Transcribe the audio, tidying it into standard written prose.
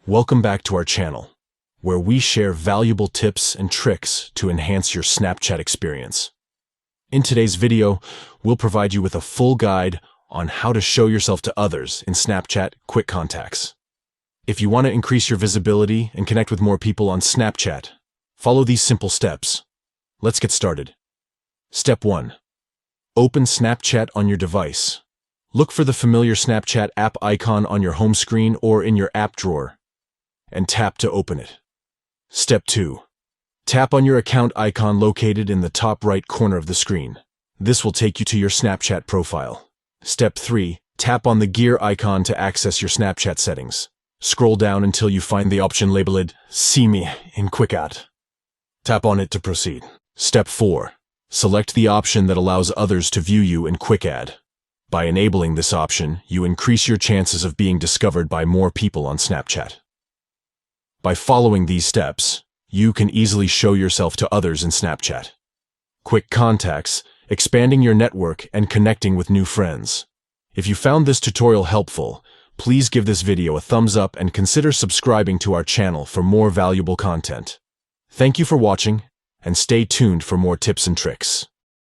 Welcome back to our channel, where we share valuable tips and tricks to enhance your Snapchat experience. In today's video, we'll provide you with a full guide on how to show yourself to others in Snapchat Quick Contacts. If you want to increase your visibility and connect with more people on Snapchat, follow these simple steps. Let's get started. Step 1. Open Snapchat on your device. Look for the familiar Snapchat app icon on your home screen or in your app drawer, and tap to open it. Step 2. Tap on your account icon located in the top right corner of the screen. This will take you to your Snapchat profile. Step 3. Tap on the gear icon to access your Snapchat settings. Scroll down until you find the option labeled See Me in Quick Add. Tap on it to proceed. Step 4. Select the option that allows others to view you in Quick Add. By enabling this option, you increase your chances of being discovered by more people on Snapchat. By following these steps, you can easily show yourself to others in Snapchat. Quick Contacts, expanding your network and connecting with new friends. If you found this tutorial helpful, please give this video a thumbs up and consider subscribing to our channel for more valuable content. Thank you for watching, and stay tuned for more tips and tricks.